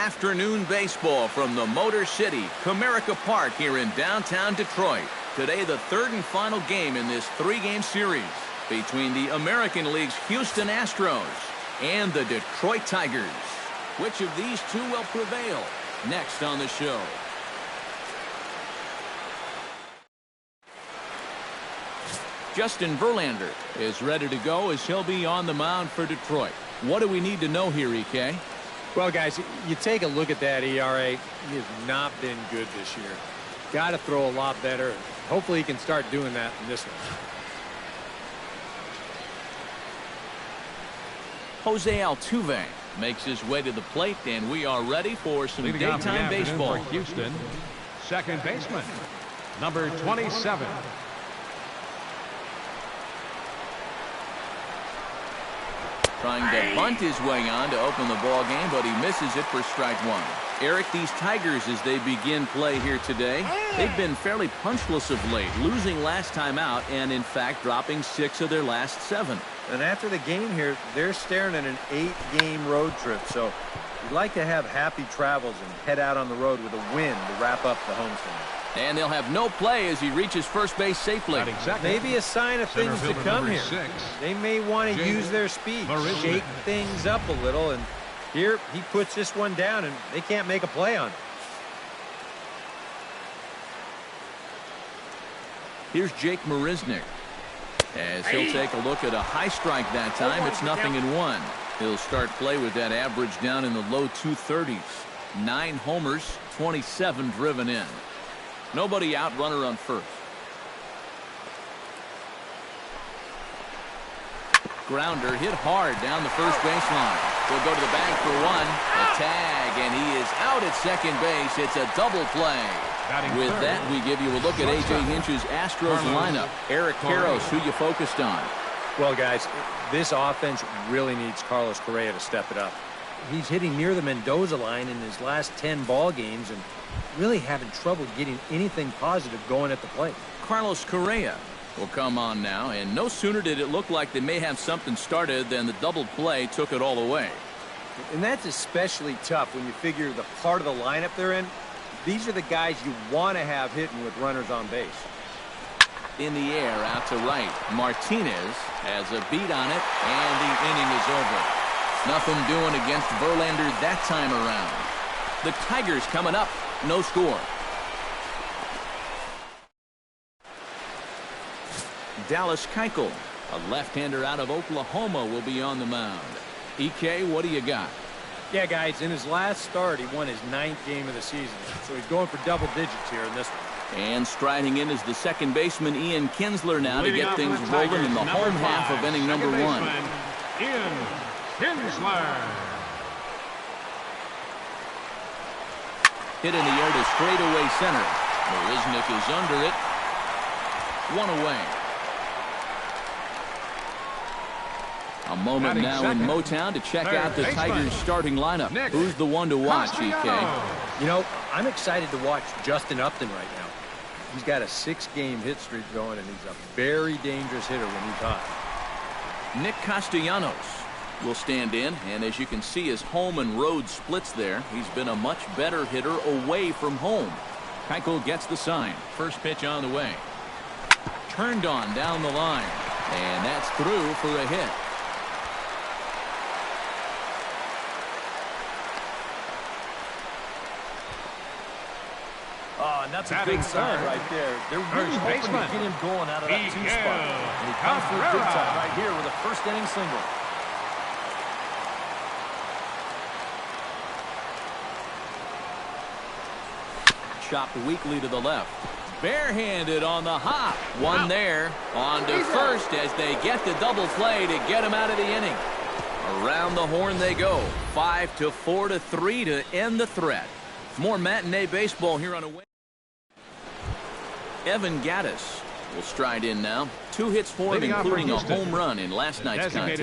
afternoon baseball from the Motor City, Comerica Park here in downtown Detroit. Today, the third and final game in this three-game series between the American League's Houston Astros and the Detroit Tigers. Which of these two will prevail? Next on the show. Justin Verlander is ready to go as he'll be on the mound for Detroit. What do we need to know here, EK? Well, guys, you take a look at that ERA. He has not been good this year. Got to throw a lot better. Hopefully he can start doing that in this one. Jose Altuve makes his way to the plate, and we are ready for some daytime baseball. For Houston, second baseman, number 27. Trying to bunt his way on to open the ball game, but he misses it for strike one. Eric, these Tigers, as they begin play here today, they've been fairly punchless of late, losing last time out and, in fact, dropping 6 of their last 7. And after the game here, they're staring at an 8-game road trip. So you'd like to have happy travels and head out on the road with a win to wrap up the homestand. And they'll have no play as he reaches first base safely. Maybe a sign of things to come here. 6. They may want to use their speed, shake things up a little, and here he puts this one down, and they can't make a play on it. Here's Jake Marisnick as he'll take a look at a high strike that time. It's 0-1. He'll start play with that average down in the low 230s. 9 homers, 27 driven in. Nobody out, runner on first. Grounder hit hard down the first baseline. He'll go to the bag for one. A tag, and he is out at second base. It's a double play. With that, we give you a look at A.J. Hinch's Astros lineup. Eric Karros, who you focused on. Well, guys, this offense really needs Carlos Correa to step it up. He's hitting near the Mendoza line in his last 10 ball games and really having trouble getting anything positive going at the plate. Carlos Correa will come on now, and no sooner did it look like they may have something started than the double play took it all away. And that's especially tough when you figure the part of the lineup they're in. These are the guys you want to have hitting with runners on base. In the air, out to right. Martinez has a beat on it, and the inning is over. Nothing doing against Verlander that time around. The Tigers coming up, no score. Dallas Keuchel, a left-hander out of Oklahoma, will be on the mound. EK, what do you got? Yeah, guys, in his last start, he won his 9th game of the season. So he's going for double digits here in this one. And striding in is the second baseman, Ian Kinsler, now to get things rolling in the home half of inning number 1. Ian Kinsler. Hit in the air to straightaway center. Marisnick is under it. 1 away. A moment now in Motown to check out the Tigers starting lineup. Who's the one to watch, EK? You know, I'm excited to watch Justin Upton right now. He's got a 6-game hit streak going, and he's a very dangerous hitter when he's hot. Nick Castellanos will stand in, and as you can see, his home and road splits there. He's been a much better hitter away from home. Keuchel gets the sign. First pitch on the way. Turned on down the line, and that's through for a hit. And that's a good sign right there. They're really hoping to get him going out of that 2 spot. And he comes through big time right here with a first-inning single. Chopped weakly to the left. Barehanded on the hop. One there. On to first as they get the double play to get him out of the inning. Around the horn they go. 5-4-3 to end the threat. More matinee baseball here on a. Evan Gattis will stride in now. 2 hits for him, including a home run in last night's contest.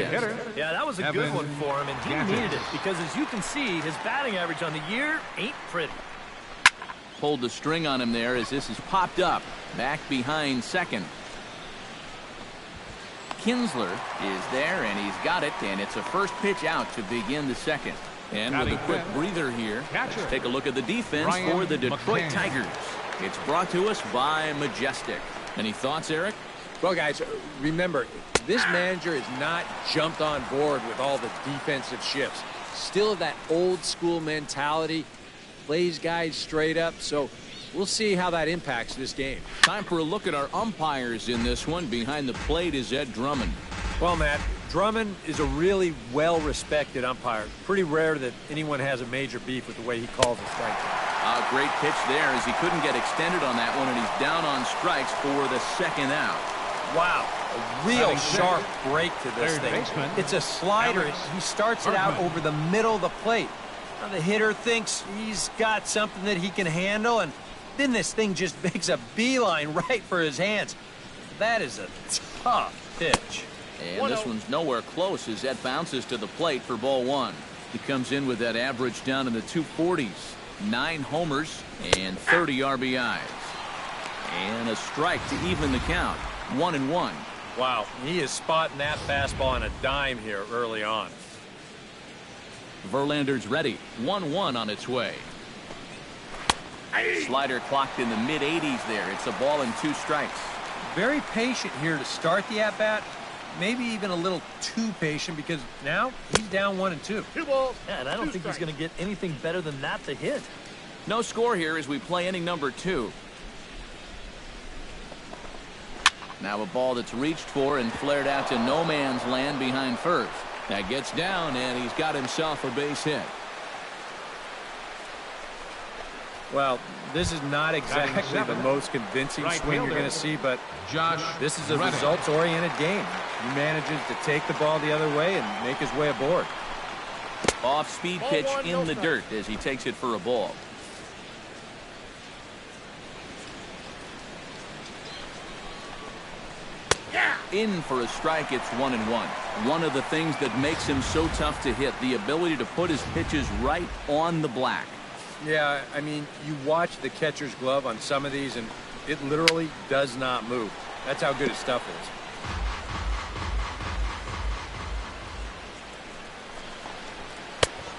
Yeah, that was a good one for him, and he needed it because, as you can see, his batting average on the year ain't pretty. Pulled the string on him there as this is popped up. Back behind second. Kinsler is there, and he's got it, and it's a first pitch out to begin the second. And with a quick breather here, let's take a look at the defense for the Detroit Tigers. It's brought to us by Majestic. Any thoughts, Eric? Well, guys, remember, this manager has not jumped on board with all the defensive shifts. Still that old school mentality, plays guys straight up, so we'll see how that impacts this game. Time for a look at our umpires in this one. Behind the plate is Ed Drummond. Well, Matt, Drummond is a really well-respected umpire. Pretty rare that anyone has a major beef with the way he calls a strike. A great pitch there as he couldn't get extended on that one, and he's down on strikes for the second out. Wow, a real sharp break to this thing. It's a slider. He starts it out over the middle of the plate. Now the hitter thinks he's got something that he can handle, and then this thing just makes a beeline right for his hands. That is a tough pitch. And this one's nowhere close as that bounces to the plate for ball one. He comes in with that average down in the 240s. 9 homers and 30 RBIs. And a strike to even the count. 1-1. Wow, he is spotting that fastball on a dime here early on. Verlander's ready. 1-1 on its way. Slider clocked in the mid-80s there. It's a ball and 2 strikes. Very patient here to start the at-bat. Maybe even a little too patient because now he's down 1-2. 2 balls. Yeah, and I don't think he's going to get anything better than that to hit. No score here as we play inning number 2. Now a ball that's reached for and flared out to no man's land behind first. That gets down, and he's got himself a base hit. Well, this is not exactly the most convincing swing you're going to see, but this is a results-oriented game. He manages to take the ball the other way and make his way aboard. Off-speed pitch in the dirt as he takes it for a ball. In for a strike. It's 1-1. One of the things that makes him so tough to hit, the ability to put his pitches right on the black. Yeah, I mean, you watch the catcher's glove on some of these, and it literally does not move. That's how good his stuff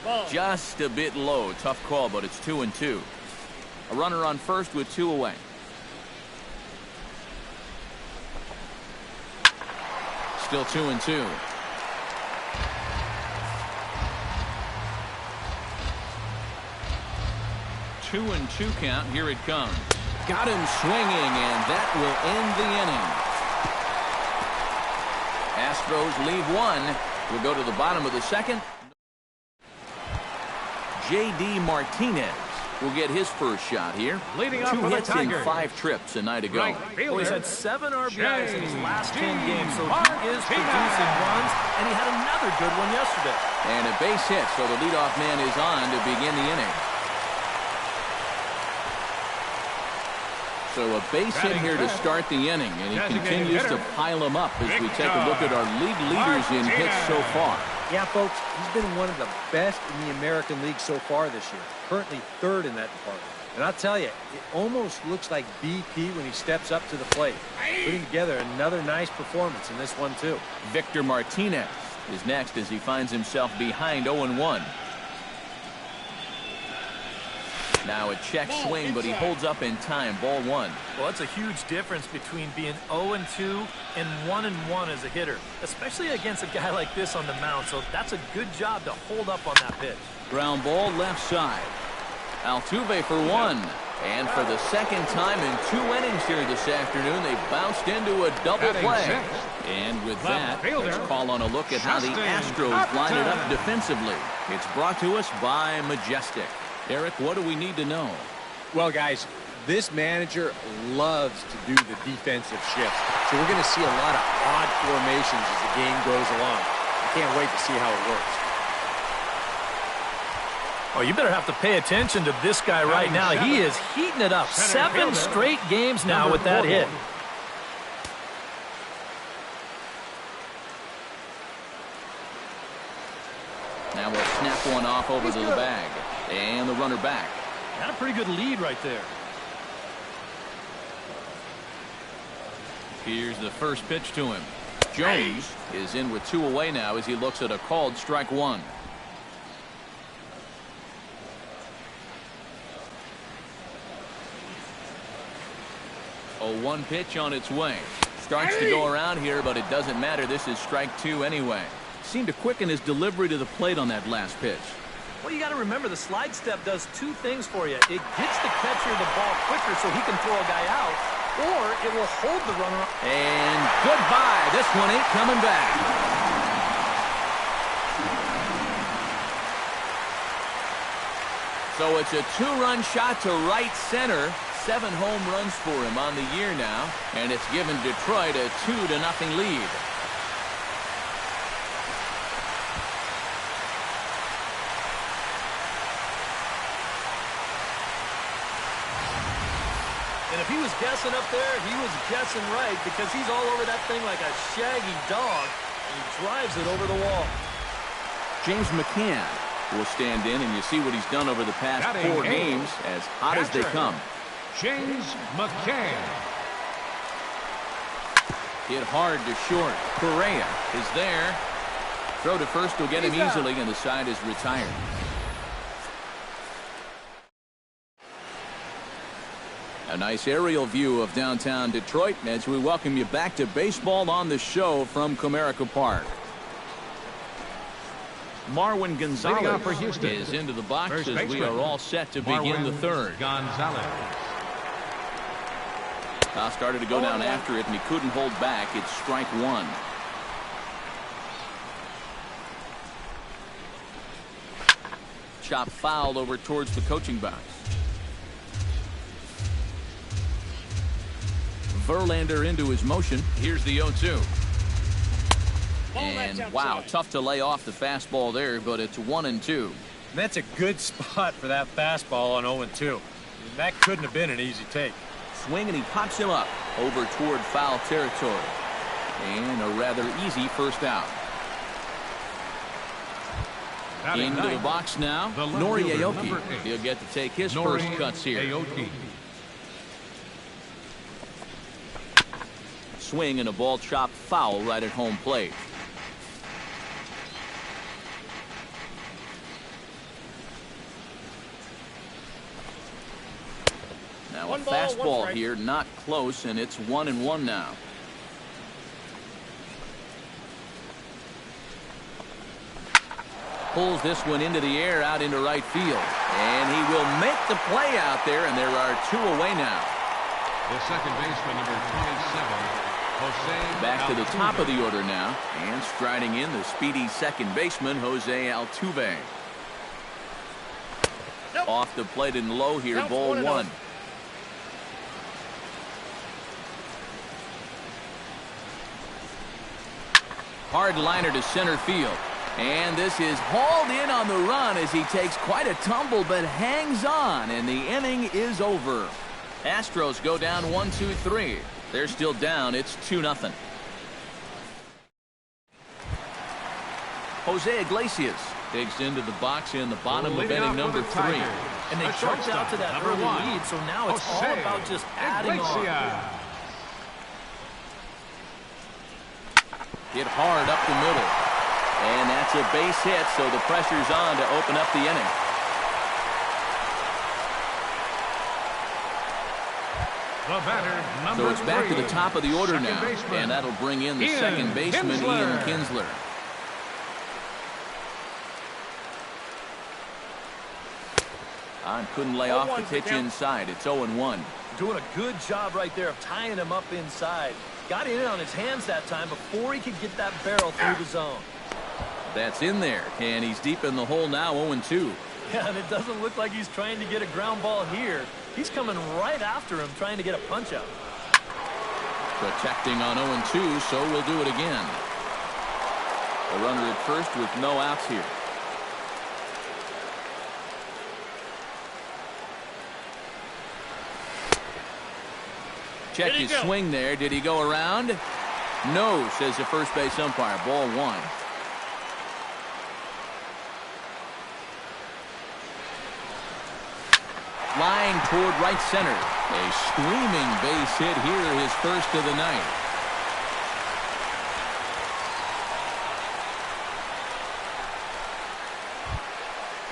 is. Just a bit low. Tough call, but it's 2-2. A runner on first with 2 away. Still 2-2. Two and 2 count. Here it comes. Got him swinging, and that will end the inning. Astros leave 1. We'll go to the bottom of the second. J.D. Martinez will get his first shot here. Leading off 2 for the hits in Tigers. 5 trips a night ago. Well, he's had 7 RBIs in his last 10 games, so he is producing runs, and he had another good one yesterday. And a base hit, so the leadoff man is on to begin the inning. So a base hit here to start the inning, and he continues to pile them up as we take a look at our league leaders in hits so far. Yeah, folks, he's been one of the best in the American League so far this year. Currently 3rd in that department. And I'll tell you, it almost looks like BP when he steps up to the plate. Putting together another nice performance in this one, too. Victor Martinez is next as he finds himself behind 0-1. Now a check swing, but he holds up in time. Ball 1. Well, that's a huge difference between being 0-2 and 1-1 as a hitter, especially against a guy like this on the mound. So that's a good job to hold up on that pitch. Ground ball left side. Altuve for 1. And for the second time in 2 innings here this afternoon, they bounced into a double play. And with that, let's call on a look at how the Astros line it up defensively. It's brought to us by Majestic. Eric, what do we need to know? Well, guys, this manager loves to do the defensive shifts. So we're going to see a lot of odd formations as the game goes along. I can't wait to see how it works. Oh, you better have to pay attention to this guy right now. He is heating it up. 7 straight games now with that hit. Now we'll snap one off over to the bag. And the runner back. Got a pretty good lead right there. Here's the first pitch to him. Jones is in with 2 away now as he looks at a called strike 1. 0-1 pitch on its way. Starts to go around here, but it doesn't matter. This is strike 2 anyway. Seemed to quicken his delivery to the plate on that last pitch. Well, you got to remember the slide step does two things for you. It gets the catcher the ball quicker so he can throw a guy out, or it will hold the runner. And goodbye. This one ain't coming back. So it's a 2-run shot to right center. 7 home runs for him on the year now, and it's given Detroit a 2-0 lead. And if he was guessing up there, he was guessing right because he's all over that thing like a shaggy dog. And he drives it over the wall. James McCann will stand in, and you see what he's done over the past 4 games, as hot as they come. James McCann. Hit hard to short. Correa is there. Throw to first will get him easily, and the side is retired. A nice aerial view of downtown Detroit as we welcome you back to baseball on the show from Comerica Park. Marwin Gonzalez for Houston is into the box first as we baseman, are all set to begin the third. Gonzalez. Now started to go down after it, and he couldn't hold back. It's strike 1. Chop foul over towards the coaching box. Verlander into his motion. Here's the 0-2. And wow, tough to lay off the fastball there, but it's 1-2. That's a good spot for that fastball on 0-2. That couldn't have been an easy take. Swing, and he pops him up over toward foul territory. And a rather easy first out. Into the box now, Nori Aoki. He'll get to take his first cuts here. Aoki. Swing and a ball chopped foul right at home plate. Now a fastball here, not close, and it's 1-1 now. Pulls this one into the air out into right field. And he will make the play out there, and there are 2 away now. The second baseman, number 27, Jose Back to the Altuve. top of the order now, and striding in the speedy second baseman, Jose Altuve. Off the plate and low here, ball 1. Hard liner to center field. And this is hauled in on the run as he takes quite a tumble, but hangs on, and the inning is over. Astros go down 1-2-3. They're still down. It's 2-0. Jose Iglesias digs into the box in the bottom of Leading inning off number with the 3. Tigers, And they a jumped out to that shortstop, early number 1, lead, so now it's all Jose about just adding on. Iglesias. Hit hard up the middle. And that's a base hit, so the pressure's on to open up the inning. The batter, number So it's back to 3, the top of the order second now. baseman, And that'll bring in the Ian second baseman, Kinsler. Ian Kinsler. Couldn't lay off the pitch inside. It's 0-1. Doing a good job right there of tying him up inside. Got in on his hands that time before he could get that barrel through the zone. That's in there, and he's deep in the hole now, 0-2. Yeah, and it doesn't look like he's trying to get a ground ball here. He's coming right after him, trying to get a punch out. Protecting on 0-2, so we'll do it again. A runner at first with no outs here. Check his swing there. Did he go around? No, says the first base umpire. Ball 1. Flying toward right center. A screaming base hit here, his first of the night.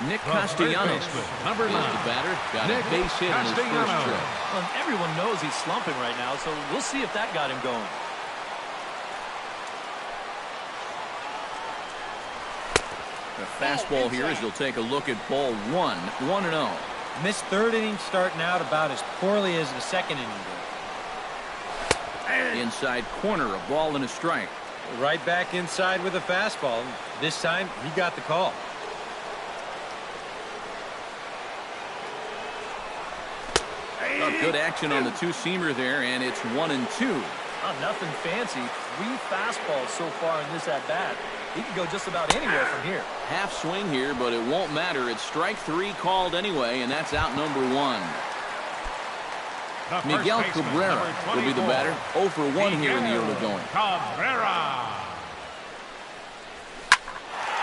Nick The third Castellanos baseman, number is 9. the batter. Got Nick a base hit in his first Castellanos. trip. Well, and everyone knows he's slumping right now, so we'll see if that got him going. The fastball here as he'll take a look at ball 1, 1-0. Missed third inning starting out about as poorly as the second inning did. Inside corner, a ball and a strike. Right back inside with a fastball. This time, he got the call. Good action on the two-seamer there, and it's 1-2. Nothing fancy. 3 fastballs so far in this at-bat. He can go just about anywhere from here. Half swing here, but it won't matter. It's strike 3 called anyway, and that's out number 1. The first Miguel baseman, Cabrera number will be the 24. batter. 0 for 1 here in the early going. Cabrera.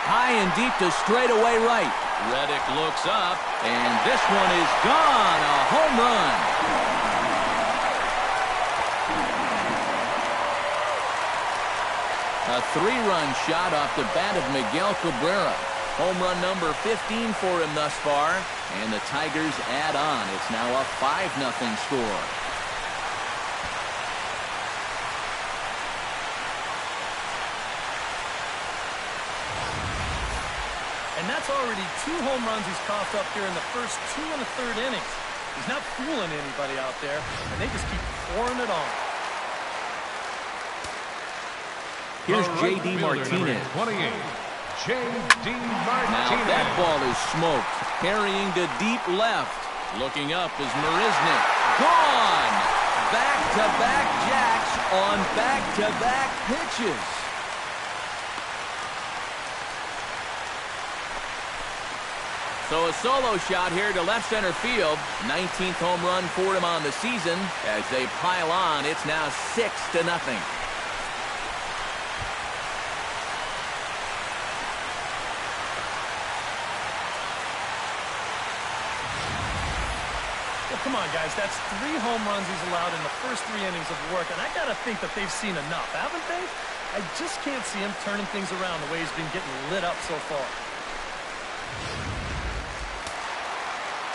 High and deep to straightaway right. Reddick looks up, and this one is gone. A home run. A 3-run shot off the bat of Miguel Cabrera. Home run number 15 for him thus far, and the Tigers add on. It's now a 5-0 score. And that's already 2 home runs he's coughed up here in the first 2 1/3 innings. He's not fooling anybody out there, and they just keep pouring it on. Here's The right J.D. fielder, Martinez. number 28. J.D. Martinez. Now that ball is smoked. Carrying to deep left. Looking up is Marisnik. Gone! Back-to-back jacks on back-to-back pitches. So a solo shot here to left center field. 19th home run for him on the season. As they pile on, it's now 6-0. Well, come on, guys. That's 3 home runs he's allowed in the first 3 innings of work, and I got to think that they've seen enough, haven't they? I just can't see him turning things around the way he's been getting lit up so far.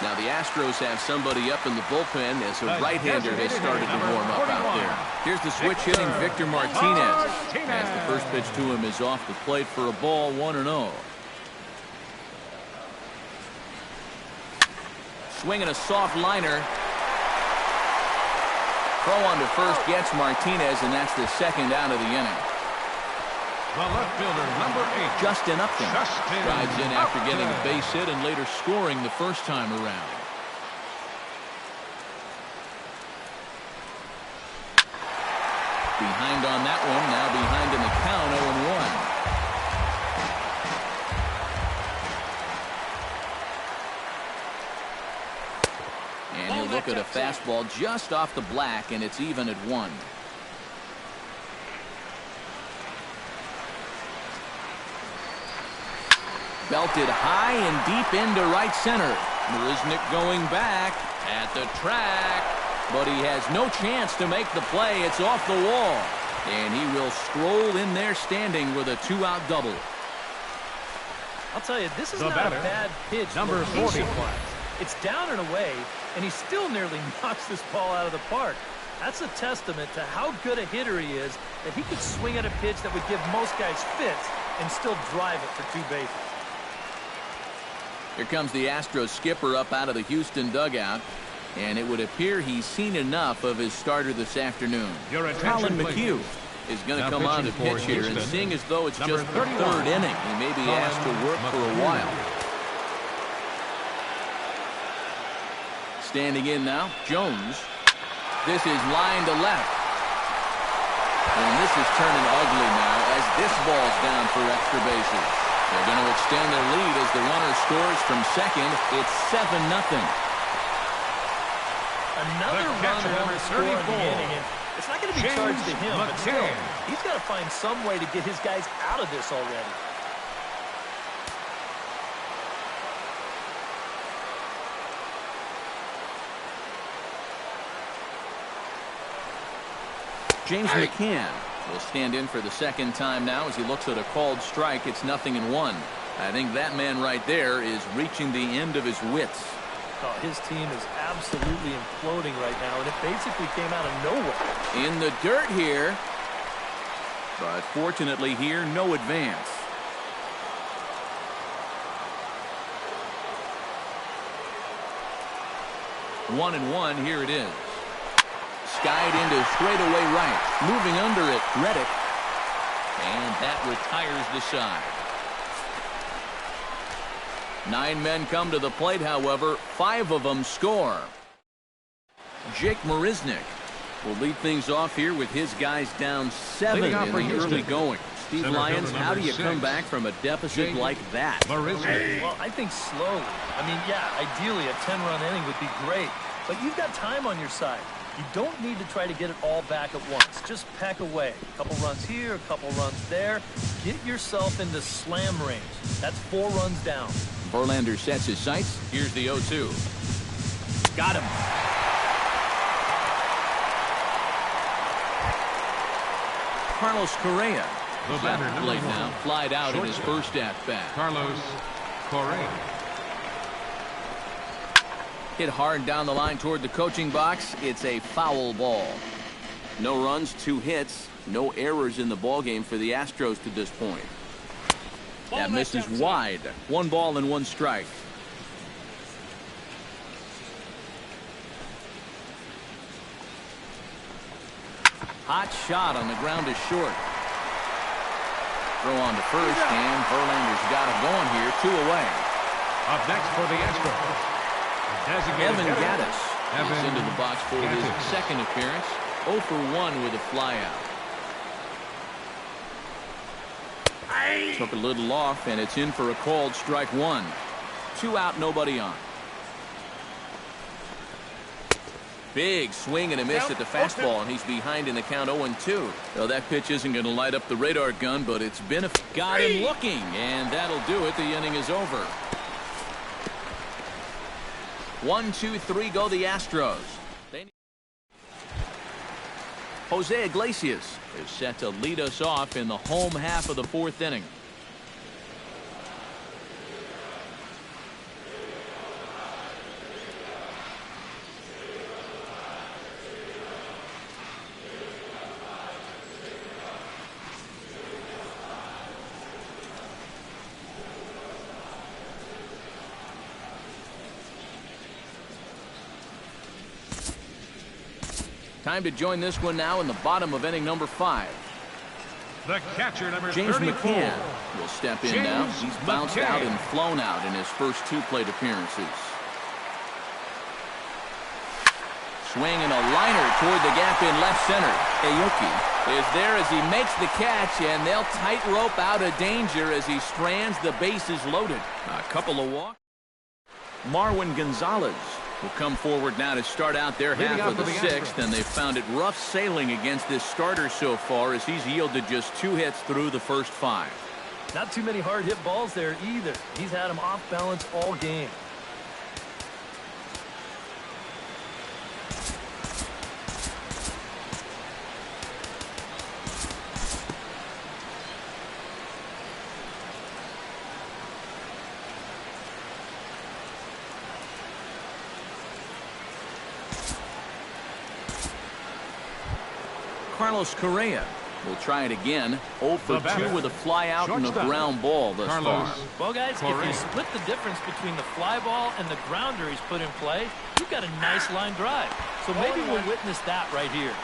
Now the Astros have somebody up in the bullpen as a right-hander has started to warm up out there. Here's the switch hitting Victor Martinez. As the first pitch to him is off the plate for a ball, 1-0. Swinging a soft liner. Throw on to first gets Martinez, and that's the second out of the inning. The left fielder, number 8. Justin Upton Justin drives in after getting a Upton. base hit and later scoring the first time around. Behind on that one, now behind in the count, 0-1. And he'll look at a fastball just off the black, and it's even at 1. Belted high and deep into right center. Marisnik going back at the track, but he has no chance to make the play. It's off the wall, and he will stroll in there standing with a 2-out double. I'll tell you, this is The not batter, a bad pitch. number 40. It's down and away, and he still nearly knocks this ball out of the park. That's a testament to how good a hitter he is, that he could swing at a pitch that would give most guys fits and still drive it for 2 bases. Here comes the Astros skipper up out of the Houston dugout, and it would appear he's seen enough of his starter this afternoon. Your attention, Colin please. McHugh is going to Now come on to pitching for pitch here, and Houston, seeing as though it's number just the 31, 3rd inning, he may be Colin asked to work for a McHugh. while. Standing in now, Jones. This is line to left. And this is turning ugly now as this ball's down for extra bases. They're going to extend their lead as the runner scores from second. It's 7-0. Another The run catcher, will number score in the 34. inning, and it's not going to be James charged to him, but still, McCann. he's got to find some way to get his guys out of this already. James McCann will stand in for the second time now as he looks at a called strike. It's 0-1. I think that man right there is reaching the end of his wits. Oh, his team is absolutely imploding right now, and it basically came out of nowhere. In the dirt here. But fortunately here, no advance. One and one, here it is. Skied into straightaway right. Moving under it, Reddick. And that retires the side. 9 men come to the plate, however. 5 of them score. Jake Marisnick will lead things off here with his guys down 7 in the early going. Steve Lyons, how do you come back from a deficit like that? Well, I think slowly. I mean, yeah, ideally a 10-run inning would be great, but you've got time on your side. You don't need to try to get it all back at once. Just pack away. A couple runs here, a couple runs there. Get yourself into slam range. That's 4 runs down. Verlander sets his sights. Here's the 0-2. Got him. Carlos Correa. The batter, Plate now. Flied out in his first at-bat. Carlos Correa. Hit hard down the line toward the coaching box. It's a foul ball. No runs, 2 hits, no errors in the ballgame for the Astros to this point. That misses wide. 1 ball and 1 strike. Hot shot on the ground to short. Throw on to first, and Verlander's got it going here. 2 away. Up next for the Astros. Evan Gattis is into the box for his second appearance. 0 for 1 with a flyout. Took a little off, and it's in for a called strike 1. 2 out, nobody on. Big swing and a miss at the fastball, and he's behind in the count 0-2. So that pitch isn't going to light up the radar gun, but it's been a... Got him looking, and that'll do it. The inning is over. 1, 2, 3 go the Astros. Jose Iglesias is set to lead us off in the home half of the 4th inning. Time to join this one now in the bottom of inning number 5. The catcher, number James 34. McCann will step in now. He's bounced out and flown out in his first 2 plate appearances. Swing and a liner toward the gap in left center. Aoki is there as he makes the catch, and they'll tightrope out of danger as he strands the bases loaded. A couple of walks. Marwin Gonzalez will come forward now to start out their half of the 6th, and they've found it rough sailing against this starter so far as he's yielded just 2 hits through the first 5. Not too many hard hit balls there either. He's had them off balance all game. Carlos Correa will try it again. 0 for 2 with a fly out and a ground ball thus far. Well, guys, if you split the difference between the fly ball and the grounder he's put in play, you've got a nice line drive. So maybe we'll witness that right here.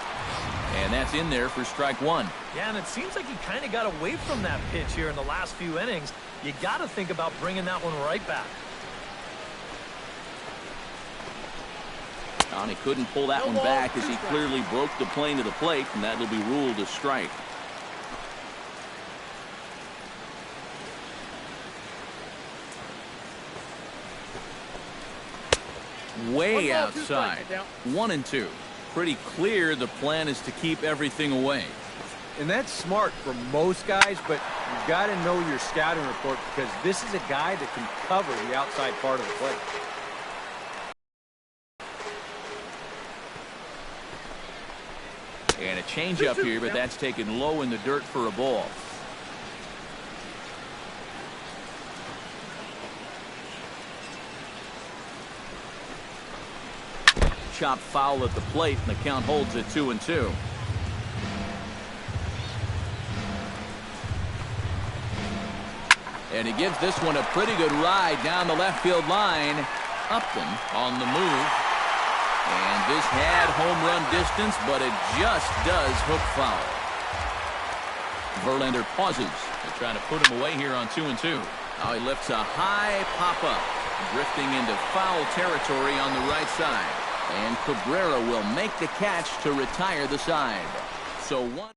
And that's in there for strike 1. Yeah, and it seems like he kind of got away from that pitch here in the last few innings. You got to think about bringing that one right back. He couldn't pull that one back as he clearly broke the plane to the plate, and that'll be ruled a strike. Way outside. 1-2. Pretty clear the plan is to keep everything away. And that's smart for most guys, but you've got to know your scouting report because this is a guy that can cover the outside part of the plate. And a changeup here, but that's taken low in the dirt for a ball. chop foul at the plate, and the count holds at 2-2. And he gives this one a pretty good ride down the left field line. Upton on the move. And this had home run distance, but it just does hook foul. Verlander pauses. They're trying to put him away here on 2-2. Now he lifts a high pop-up, drifting into foul territory on the right side. And Cabrera will make the catch to retire the side. So one.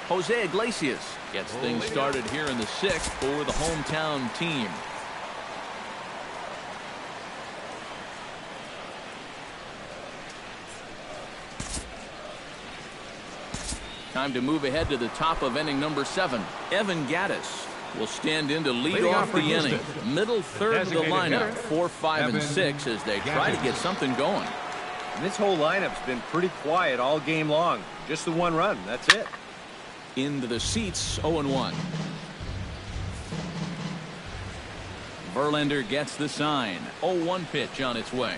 Jose Iglesias gets things started here in the 6th for the hometown team. Time to move ahead to the top of inning number 7. Evan Gattis will stand in to lead off the inning. Middle third of the lineup, 4, 5, and 6 as they try to get something going. And this whole lineup's been pretty quiet all game long. Just the one run. That's it. Into the seats, 0-1. Verlander gets the sign. 0-1 pitch on its way.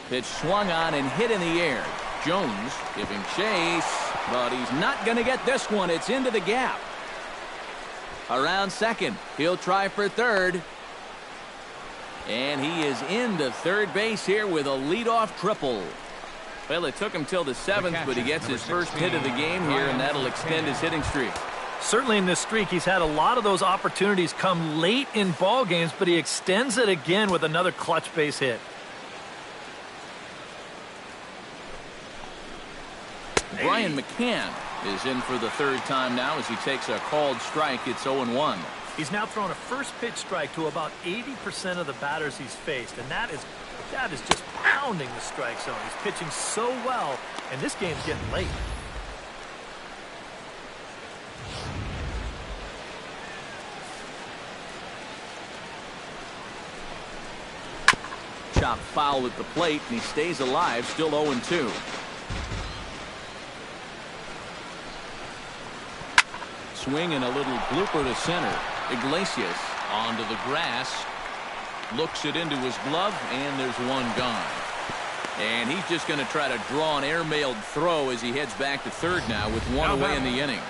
Pitch swung on and hit in the air. Jones giving chase, but he's not going to get this one. It's into the gap. Around second. He'll try for third. And he is into third base here with a leadoff triple. Well, it took him till the 7th, but he gets his first hit of the game here, and that'll extend his hitting streak. Certainly in this streak, he's had a lot of those opportunities come late in ball games, but he extends it again with another clutch base hit. Brian McCann is in for the third time now as he takes a called strike. It's 0-1. He's now thrown a first pitch strike to about 80% of the batters he's faced, and that is just pounding the strike zone. He's pitching so well, and this game's getting late. Chop foul at the plate, and he stays alive, still 0-2. Swing and a little blooper to center. Iglesias onto the grass. Looks it into his glove, and there's one gone. And he's just going to try to draw an airmailed throw as he heads back to third now with one away in the inning.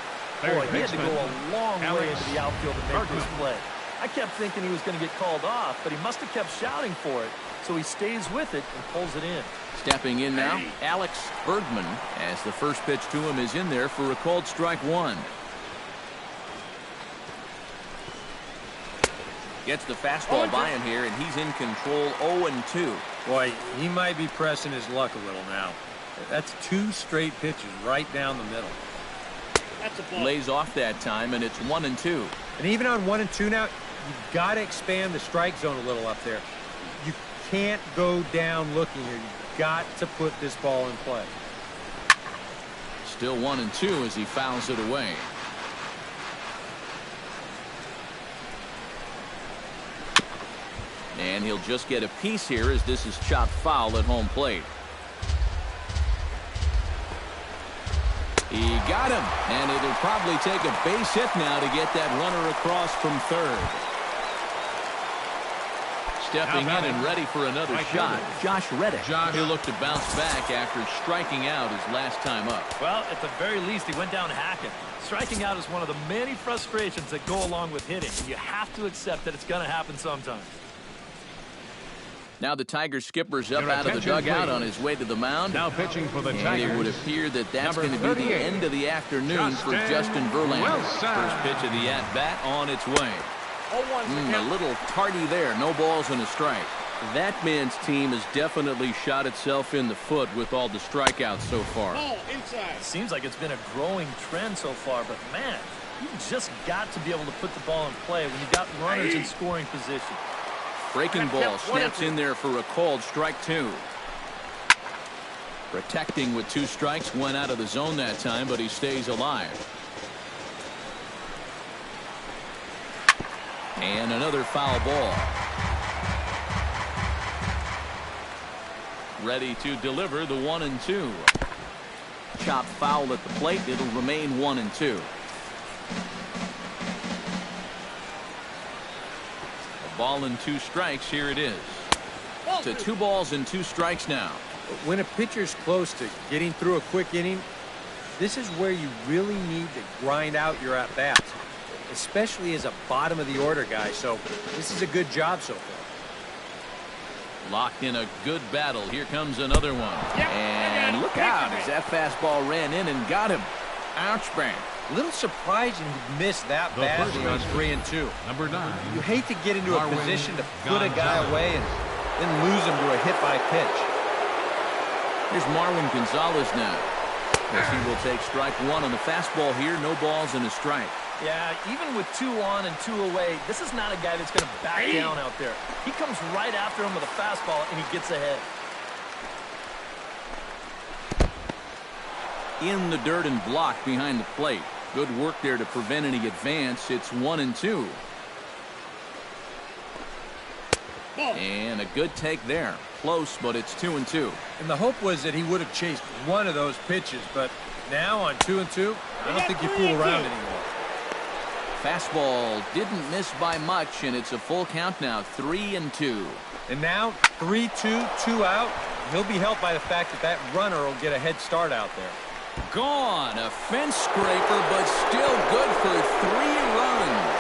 Boy, he had to go a long way into the outfield to make this play. I kept thinking he was going to get called off, but he must have kept shouting for it. So he stays with it and pulls it in. Stepping in now, Alex Bergman, as the first pitch to him is in there for a called strike one. Gets the fastball by him here, and he's in control. 0-2. Boy, he might be pressing his luck a little now. That's 2 straight pitches right down the middle. That's a ball. Lays off that time, and it's 1-2. And even on 1-2 now, you've got to expand the strike zone a little up there. You can't go down looking here. You've got to put this ball in play. Still 1-2 as he fouls it away. And he'll just get a piece here as this is chopped foul at home plate. He got him, and it'll probably take a base hit now to get that runner across from third. Stepping in and ready for another shot, Josh Reddick. He'll look to bounce back after striking out his last time up. Well, at the very least, he went down hacking. Striking out is one of the many frustrations that go along with hitting. You have to accept that it's going to happen sometimes. Now the Tigers skipper's up out of the dugout on his way to the mound. Now pitching for the Tigers. And it would appear that that's going to be the end of the afternoon for Justin Verlander. First pitch of the at-bat on its way. A little tardy there. No balls and a strike. That man's team has definitely shot itself in the foot with all the strikeouts so far. It seems like it's been a growing trend so far, but man, you just got to be able to put the ball in play when you've got runners in scoring position. Breaking ball snaps in there for a called strike two. Protecting with 2 strikes, went out of the zone that time, but he stays alive. And another foul ball. Ready to deliver the 1-2. Chop foul at the plate. It'll remain 1-2. Ball and 2 strikes. Here it is. To 2 balls and 2 strikes now. When a pitcher's close to getting through a quick inning, this is where you really need to grind out your at-bats, especially as a bottom-of-the-order guy. So this is a good job so far. Locked in a good battle. Here comes another one. And look out as that fastball ran in and got him. Ouch, bang. A little surprising he missed that badly on 3-2. Number 9. You hate to get into a Marwin position to put a guy Gonzalez. away and then lose him to a hit by pitch. Here's Marwin Gonzalez now. As he will take strike 1 on the fastball here. No balls and a strike. Yeah, even with 2 on and 2 away, this is not a guy that's going to back down out there. He comes right after him with a fastball, and he gets ahead. In the dirt and blocked behind the plate. Good work there to prevent any advance. It's 1-2. And a good take there. Close, but it's 2-2. And the hope was that he would have chased one of those pitches, but now on 2-2, I don't think you fool around anymore. Fastball didn't miss by much, and it's a full count now, 3-2. And now 3-2, 2 out. He'll be helped by the fact that that runner will get a head start out there. Gone. A fence scraper, but still good for 3 runs.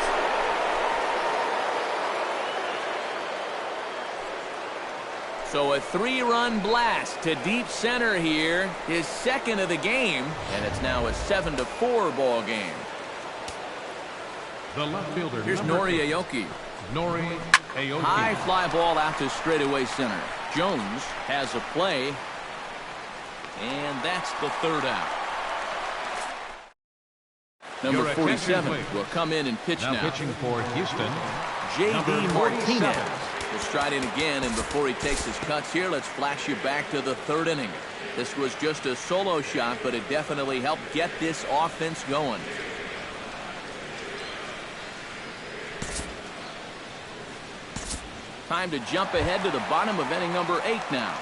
So a 3-run blast to deep center here. His second of the game, and it's now a 7-4 ball game. The left fielder. Here's Nori Aoki. Nori Aoki. High fly ball out to straightaway center. Jones has a play. And that's the 3rd out. Number 47 will come in and pitch now. Now pitching for Houston. J.D. Martinez will stride in again, and before he takes his cuts here, let's flash you back to the 3rd inning. This was just a solo shot, but it definitely helped get this offense going. Time to jump ahead to the bottom of inning number 8 now.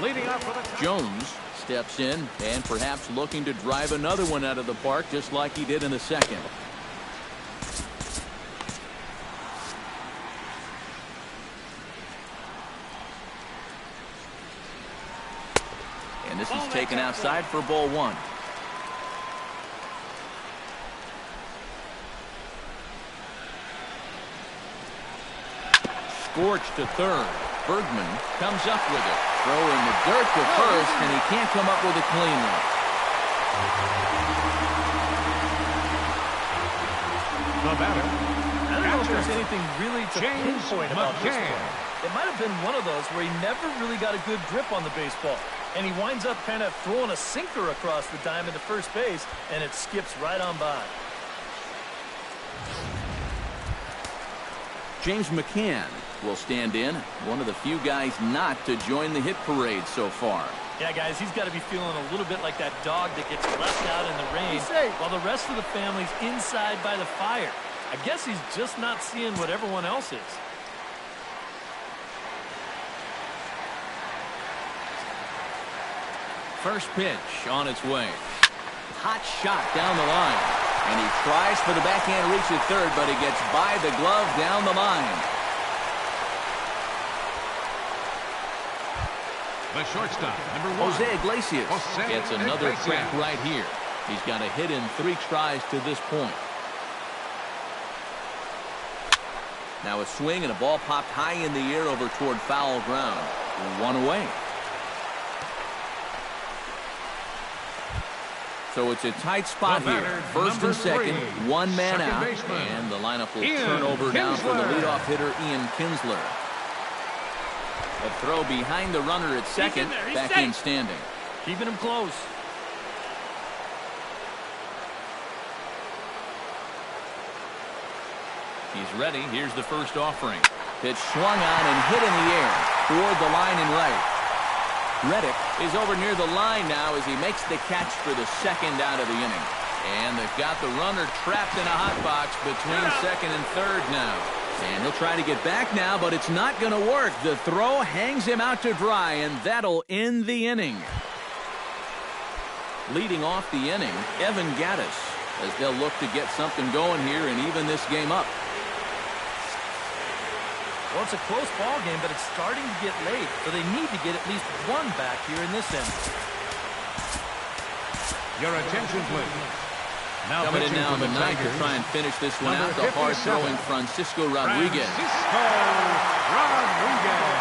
Leading up for the Jones steps in and perhaps looking to drive another one out of the park just like he did in the second. And this is taken outside for ball 1. Scorched to third. Bergman comes up with it. Throw in the dirt to first, and he can't come up with a clean one. The batter. I don't know if there's anything really to James pinpoint about this McCann. one. It might have been one of those where he never really got a good grip on the baseball, and he winds up kind of throwing a sinker across the diamond to first base, and it skips right on by. James McCann will stand in, one of the few guys not to join the hit parade so far. Yeah, guys, he's got to be feeling a little bit like that dog that gets left out in the rain while the rest of the family's inside by the fire. I guess he's just not seeing what everyone else is. First pitch on its way. Hot shot down the line. And he tries for the backhand reach at third, but he gets by the glove down the line. The shortstop, number 1. Jose Iglesias Jose gets another Iglesias. crack right here. He's got a hit in 3 tries to this point. Now a swing and a ball popped high in the air over toward foul ground. 1 away. So it's a tight spot The here. batter, First and number 3, second, 1 man second out. baseman, And the lineup will Ian turn over now for the Kinsler. leadoff hitter, Ian Kinsler. A throw behind the runner at second. there, he's Back safe. in standing. Keeping him close. He's ready. Here's the first offering. Pitch swung on and hit in the air toward the line and right. Reddick is over near the line now as he makes the catch for the second out of the inning. And they've got the runner trapped in a hot box between second and third now. And he'll try to get back now, but it's not going to work. The throw hangs him out to dry, and that'll end the inning. Leading off the inning, Evan Gattis, as they'll look to get something going here and even this game up. Well, it's a close ball game, but it's starting to get late, so they need to get at least one back here in this inning. Your attention, please. Now coming in now in the ninth to try and finish this one out, the hard-throwing Francisco Rodriguez. Francisco Rodriguez.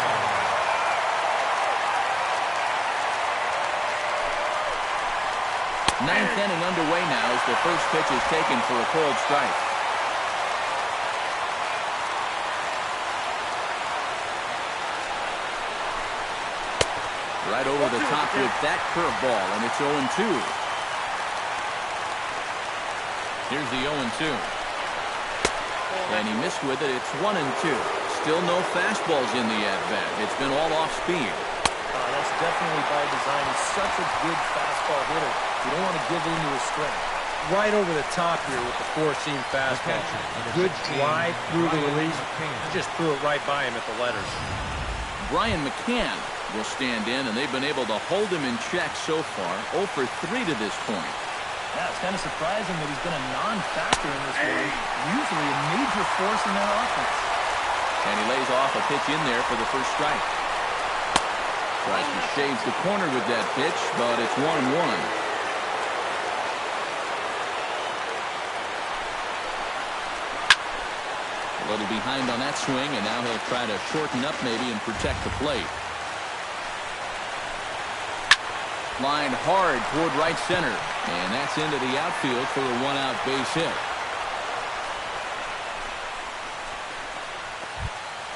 Ninth inning underway now as the first pitch is taken for a called strike. Right over the top with that curveball, and it's 0-2. Here's the 0-2. And he missed with it. It's 1-2. Still no fastballs in the at-bat. It's been all off speed. That's definitely by design. He's such a good fastball hitter. You don't want to give in to his strength. Right over the top here with the four-seam fastball. Good drive through the release. He just threw it right by him at the letters. Brian McCann will stand in, and they've been able to hold him in check so far. 0 for 3 to this point. Yeah, it's kind of surprising that he's been a non-factor in this game. Usually a major force in that offense. And he lays off a pitch in there for the first strike. Tries to shade the corner with that pitch, but it's 1-1. A little behind on that swing, and now he'll try to shorten up maybe and protect the plate. Lined hard toward right center, and that's into the outfield for a one-out base hit.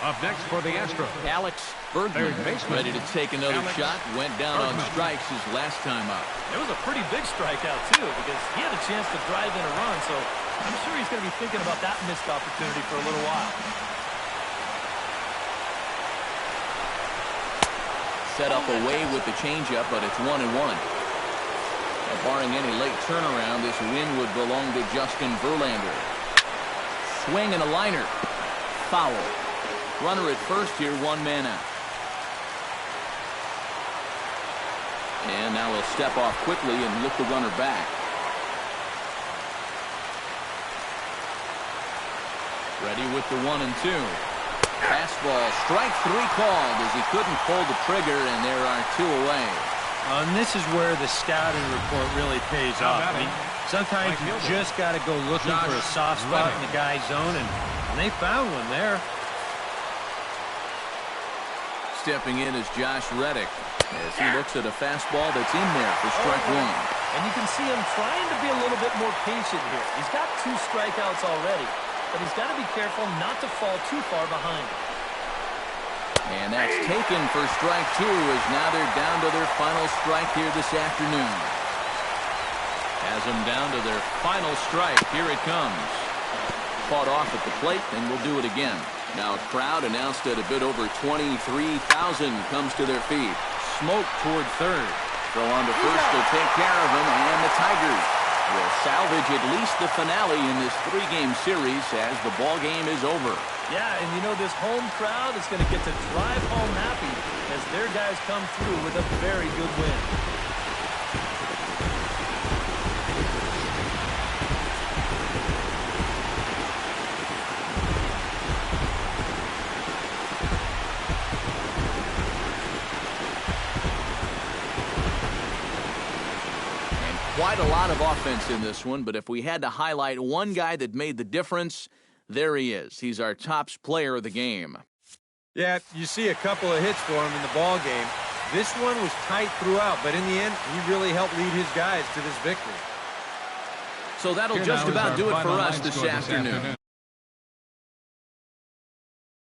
Up next for the Astros, Alex Bergman ready to take another shot. Went down on strikes his last time up. It was a pretty big strikeout, too, because he had a chance to drive in a run, so I'm sure he's going to be thinking about that missed opportunity for a little while. Set up away with the changeup, but it's 1-1. Barring any late turnaround, this win would belong to Justin Verlander. Swing and a liner. Foul. Runner at first here, one man out. And now he'll step off quickly and look the runner back. Ready with the 1-2. Fastball, strike 3 called as he couldn't pull the trigger, and there are 2 away. And this is where the scouting report really pays off. I mean, sometimes you just got to go looking for a soft spot in the guy's zone, and they found one there. Stepping in is Josh Reddick as he looks at a fastball that's in there for strike 1. And you can see him trying to be a little bit more patient here. He's got 2 strikeouts already, but he's got to be careful not to fall too far behind. And that's taken for strike 2 as now they're down to their final strike here this afternoon. Has them down to their final strike. Here it comes. Fought off at the plate, and we'll do it again. Now a crowd announced at a bit over 23,000 comes to their feet. Smoke toward third. Throw on to first will take care of him, and the Tigers will salvage at least the finale in this 3-game series as the ball game is over. Yeah, and you know this home crowd is going to get to drive home happy as their guys come through with a very good win. Quite a lot of offense in this one, but if we had to highlight one guy that made the difference, there he is. He's our top player of the game. Yeah, you see a couple of hits for him in the ball game. This one was tight throughout, but in the end, he really helped lead his guys to this victory. So that'll just about do it for us this afternoon.